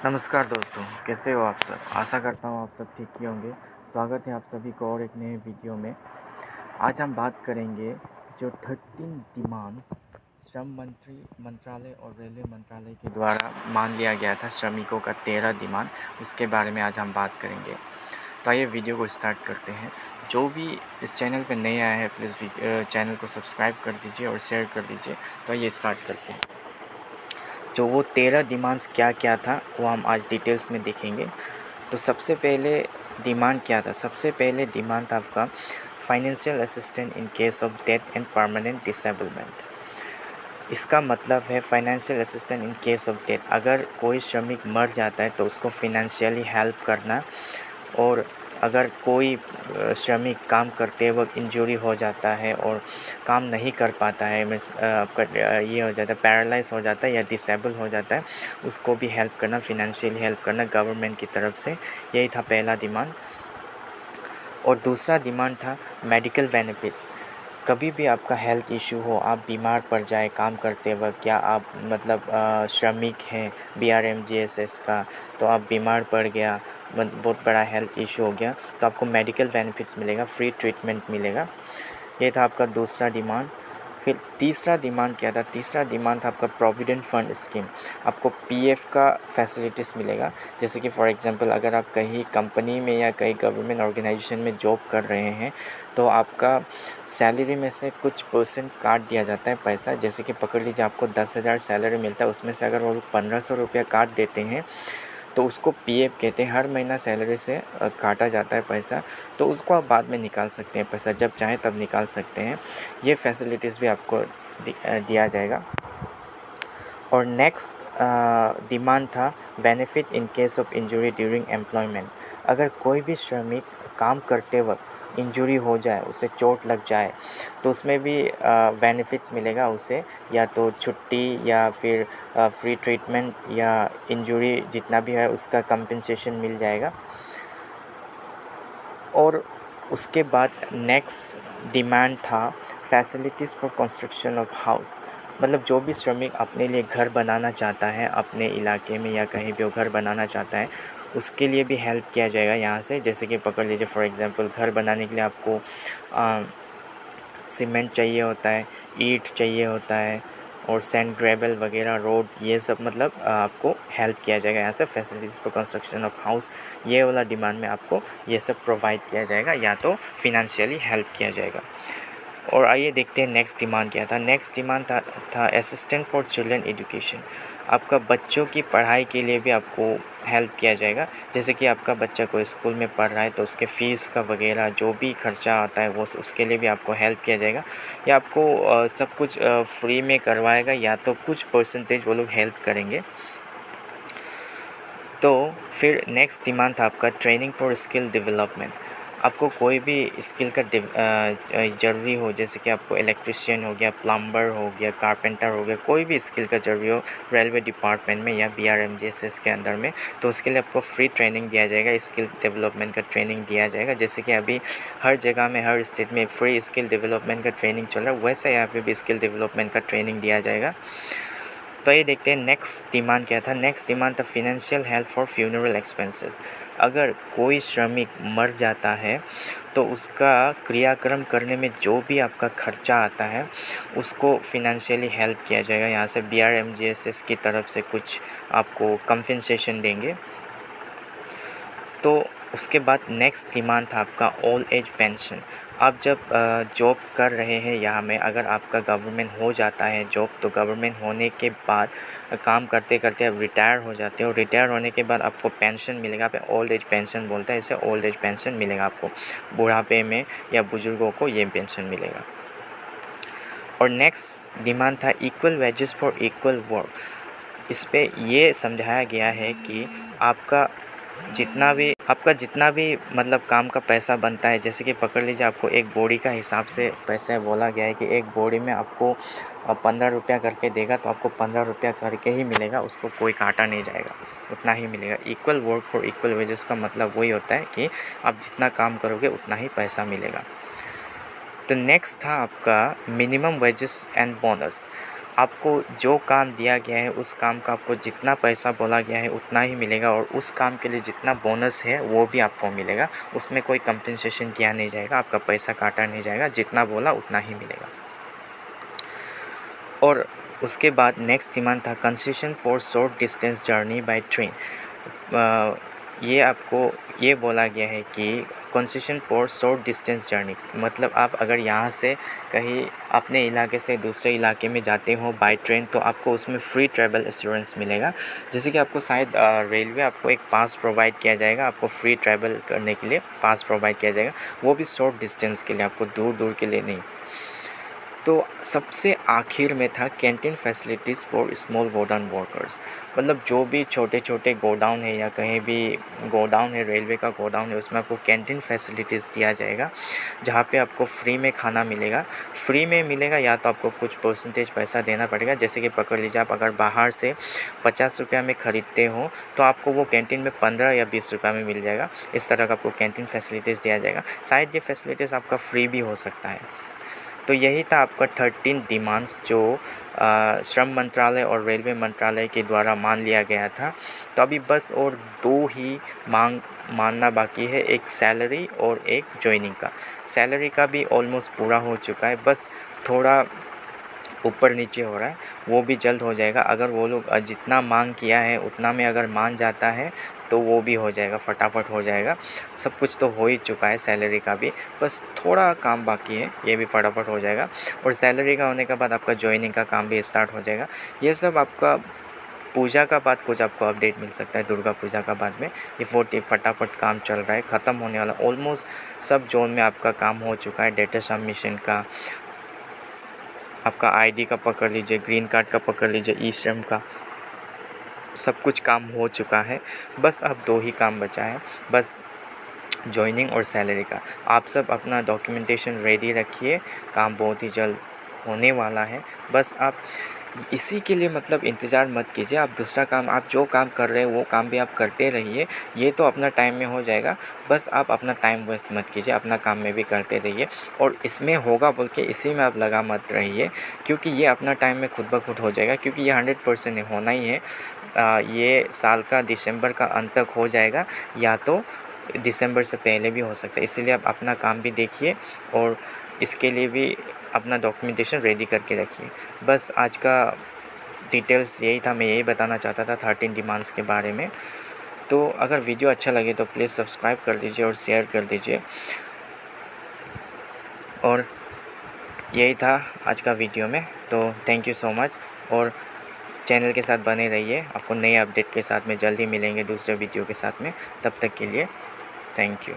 नमस्कार दोस्तों, कैसे हो आप सब? आशा करता हूँ आप सब ठीक ही होंगे। स्वागत है आप सभी को और एक नए वीडियो में। आज हम बात करेंगे जो 13 डिमांड्स श्रम मंत्रालय और रेलवे मंत्रालय के द्वारा मान लिया गया था श्रमिकों का 13 डिमांड, उसके बारे में आज हम बात करेंगे। तो आइए वीडियो को स्टार्ट करते हैं। जो भी इस चैनल पर नए आए हैं प्लीज़ चैनल को सब्सक्राइब कर दीजिए और शेयर कर दीजिए। तो आइए स्टार्ट करते हैं। जो वो 13 डिमांड्स क्या क्या था वो हम आज डिटेल्स में देखेंगे। तो सबसे पहले डिमांड क्या था? सबसे पहले डिमांड था आपका financial assistant in case of death and permanent disablement. इसका मतलब है financial assistant in case of death. अगर कोई श्रमिक मर जाता है तो उसको फिनेंशियली हेल्प करना। और अगर कोई श्रमिक काम करते वक्त इंजरी हो जाता है और काम नहीं कर पाता है, मीन्स आपका ये हो जाता है, पैरालाइज हो जाता है या डिसेबल हो जाता है, उसको भी हेल्प करना, फिनेंशियली हेल्प करना गवर्नमेंट की तरफ से। यही था पहला डिमांड। और दूसरा डिमांड था मेडिकल बेनिफिट्स। कभी भी आपका हेल्थ इशू हो, आप बीमार पड़ जाए काम करते वक्त, या आप मतलब श्रमिक हैं BRMGSS का, तो आप बीमार पड़ गया, बहुत बड़ा हेल्थ इशू हो गया, तो आपको मेडिकल बेनिफिट्स मिलेगा, फ्री ट्रीटमेंट मिलेगा। ये था आपका दूसरा डिमांड। फिर तीसरा डिमांड क्या था? तीसरा डिमांड था आपका प्रोविडेंट फंड स्कीम। आपको PF का फैसिलिटीज़ मिलेगा। जैसे कि फॉर एग्जांपल अगर आप कहीं कंपनी में या कहीं गवर्नमेंट ऑर्गेनाइजेशन में जॉब कर रहे हैं, तो आपका सैलरी में से कुछ परसेंट काट दिया जाता है पैसा। जैसे कि पकड़ लीजिए आपको 10,000 सैलरी मिलता है, उसमें से अगर वो लोग 1,500 रुपया काट देते हैं तो उसको PF कहते हैं। हर महीना सैलरी से काटा जाता है पैसा, तो उसको आप बाद में निकाल सकते हैं, पैसा जब चाहें तब निकाल सकते हैं। ये फैसिलिटीज़ भी आपको दिया जाएगा। और नेक्स्ट डिमांड था benefit in case of injury during employment. अगर कोई भी श्रमिक काम करते वक्त इंजरी हो जाए, उसे चोट लग जाए, तो उसमें भी बेनिफिट्स मिलेगा उसे, या तो छुट्टी या फिर फ्री ट्रीटमेंट या इंजरी जितना भी है उसका कंपनसेशन मिल जाएगा। और उसके बाद नेक्स्ट डिमांड था facilities for construction of house. मतलब जो भी श्रमिक अपने लिए घर बनाना चाहता है, अपने इलाके में या कहीं भी वो घर बनाना चाहता है, उसके लिए भी हेल्प किया जाएगा यहाँ से। जैसे कि पकड़ लीजिए फॉर एग्जांपल घर बनाने के लिए आपको सीमेंट चाहिए होता है, ईंट चाहिए होता है, और सैंड ग्रेवल वगैरह, रोड, ये सब मतलब आपको हेल्प किया जाएगा यहाँ से। Facilities for construction of house, ये वाला डिमांड में आपको ये सब प्रोवाइड किया जाएगा, या तो फिनेंशियली हेल्प किया जाएगा। और आइए देखते हैं नेक्स्ट डिमांड क्या था। नेक्स्ट डिमांड था असिस्टेंट फॉर चिल्ड्रन एजुकेशन। आपका बच्चों की पढ़ाई के लिए भी आपको हेल्प किया जाएगा। जैसे कि आपका बच्चा कोई स्कूल में पढ़ रहा है तो उसके फ़ीस का वगैरह जो भी खर्चा आता है वो उसके लिए भी आपको हेल्प किया जाएगा, या आपको सब कुछ फ्री में करवाएगा, या तो कुछ परसेंटेज वो लोग हेल्प करेंगे। तो फिर नेक्स्ट डिमांड था आपका ट्रेनिंग फॉर स्किल डेवलपमेंट। आपको कोई भी स्किल का ज़रूरी हो, जैसे कि आपको इलेक्ट्रिशियन हो गया, प्लम्बर हो गया, कारपेंटर हो गया, कोई भी स्किल का ज़रूरी हो रेलवे डिपार्टमेंट में या BRMGSS के अंदर में, तो उसके लिए आपको फ्री ट्रेनिंग दिया जाएगा, स्किल डेवलपमेंट का ट्रेनिंग दिया जाएगा। जैसे कि अभी हर जगह में, हर स्टेट में फ्री स्किल डेवलपमेंट का ट्रेनिंग चल रहा है, वैसे यहाँ पे भी स्किल डेवलपमेंट का ट्रेनिंग दिया जाएगा। तो ये देखते हैं नेक्स्ट डिमांड क्या था। नेक्स्ट डिमांड था financial help for funeral expenses. अगर कोई श्रमिक मर जाता है तो उसका क्रियाक्रम करने में जो भी आपका खर्चा आता है उसको फिनेंशियली हेल्प किया जाएगा। यहाँ से BRMGSS की तरफ से कुछ आपको कंपनसेशन देंगे। तो उसके बाद नेक्स्ट डिमांड था आपका ओल्ड एज पेंशन। आप जब जॉब कर रहे हैं यहाँ में, अगर आपका गवर्नमेंट हो जाता है जॉब, तो गवर्नमेंट होने के बाद काम करते करते आप रिटायर हो जाते हो। रिटायर होने के बाद आपको पेंशन मिलेगा, पे ओल्ड एज पेंशन बोलते हैं इसे। ओल्ड एज पेंशन मिलेगा आपको बुढ़ापे में, या बुज़ुर्गों को ये पेंशन मिलेगा। और नेक्स्ट डिमांड था equal wages for equal work. इस पे ये समझाया गया है कि आपका जितना भी मतलब काम का पैसा बनता है, जैसे कि पकड़ लीजिए आपको एक बोरी का हिसाब से पैसा बोला गया है कि एक बोरी में आपको 15 रुपया करके देगा, तो आपको 15 रुपया करके ही मिलेगा, उसको कोई काटा नहीं जाएगा, उतना ही मिलेगा। Equal work for equal wages का मतलब वही होता है कि आप जितना काम करोगे उतना ही पैसा मिलेगा। तो नेक्स्ट था आपका मिनिमम वेजेस एंड बोनस। आपको जो काम दिया गया है उस काम का आपको जितना पैसा बोला गया है उतना ही मिलेगा, और उस काम के लिए जितना बोनस है वो भी आपको मिलेगा। उसमें कोई कंपनसेशन किया नहीं जाएगा, आपका पैसा काटा नहीं जाएगा, जितना बोला उतना ही मिलेगा। और उसके बाद नेक्स्ट डिमांड था concession for short distance journey by train. ये आपको ये बोला गया है कि concession for short distance journey मतलब आप अगर यहाँ से कहीं अपने इलाके से दूसरे इलाके में जाते हो बाय ट्रेन, तो आपको उसमें फ्री ट्रैवल एश्योरेंस मिलेगा। जैसे कि आपको शायद रेलवे आपको एक पास प्रोवाइड किया जाएगा, आपको फ्री ट्रैवल करने के लिए पास प्रोवाइड किया जाएगा, वो भी शॉर्ट डिस्टेंस के लिए, आपको दूर दूर के लिए नहीं। तो सबसे आखिर में था canteen facilities for small godown workers, मतलब जो भी छोटे छोटे गोडाउन है या कहीं भी गोडाउन है, रेलवे का गोडाउन है, उसमें आपको कैंटीन फैसिलिटीज़ दिया जाएगा, जहाँ पे आपको फ्री में खाना मिलेगा। फ्री में मिलेगा या तो आपको कुछ परसेंटेज पैसा देना पड़ेगा। जैसे कि पकड़ लीजिए, आप अगर बाहर से 50 रुपया में ख़रीदते हो तो आपको वो कैंटीन में 15 या 20 रुपया में मिल जाएगा। इस तरह का आपको कैंटीन फैसिलिटीज़ दिया जाएगा। शायद ये फैसिलिटीज़ आपका फ्री भी हो सकता है। तो यही था आपका 13 डिमांड्स जो श्रम मंत्रालय और रेलवे मंत्रालय के द्वारा मान लिया गया था। तो अभी बस और 2 ही मानना बाकी है, एक सैलरी और एक जॉइनिंग का। सैलरी का भी ऑलमोस्ट पूरा हो चुका है, बस थोड़ा ऊपर नीचे हो रहा है, वो भी जल्द हो जाएगा। अगर वो लोग जितना मांग किया है उतना में अगर मान जाता है तो वो भी हो जाएगा, फटाफट हो जाएगा। सब कुछ तो हो ही चुका है, सैलरी का भी बस थोड़ा काम बाकी है, ये भी फटाफट हो जाएगा। और सैलरी का होने के बाद आपका जॉइनिंग का काम भी स्टार्ट हो जाएगा। ये सब आपका पूजा का बाद कुछ आपको अपडेट मिल सकता है, दुर्गा पूजा का बाद में। ये फटाफट काम चल रहा है, ख़त्म होने वाला। ऑलमोस्ट सब जोन में आपका काम हो चुका है। डेटा सबमिशन का, आपका आईडी का पकड़ लीजिए, ग्रीन कार्ड का पकड़ लीजिए, ई श्रम का, सब कुछ काम हो चुका है। बस अब 2 ही काम बचा है, बस जॉइनिंग और सैलरी का। आप सब अपना डॉक्यूमेंटेशन रेडी रखिए, काम बहुत ही जल्द होने वाला है। बस आप इसी के लिए मतलब इंतज़ार मत कीजिए, आप दूसरा काम, आप जो काम कर रहे हैं वो काम भी आप करते रहिए, ये तो अपना टाइम में हो जाएगा। बस आप अपना टाइम वेस्ट मत कीजिए, अपना काम में भी करते रहिए। और इसमें होगा बोल के इसी में आप लगा मत रहिए, क्योंकि ये अपना टाइम में खुद ब खुद हो जाएगा, क्योंकि ये 100% होना ही है। ये साल का दिसंबर का अंत तक हो जाएगा, या तो दिसंबर से पहले भी हो सकता है। इसीलिए आप अपना काम भी देखिए और इसके लिए भी अपना डॉक्यूमेंटेशन रेडी करके रखिए। बस आज का डिटेल्स यही था, मैं यही बताना चाहता था 13 डिमांड्स के बारे में। तो अगर वीडियो अच्छा लगे तो प्लीज़ सब्सक्राइब कर दीजिए और शेयर कर दीजिए। और यही था आज का वीडियो में, तो थैंक यू सो मच। और चैनल के साथ बने रहिए, आपको नए अपडेट के साथ में जल्द ही मिलेंगे दूसरे वीडियो के साथ में। तब तक के लिए थैंक यू।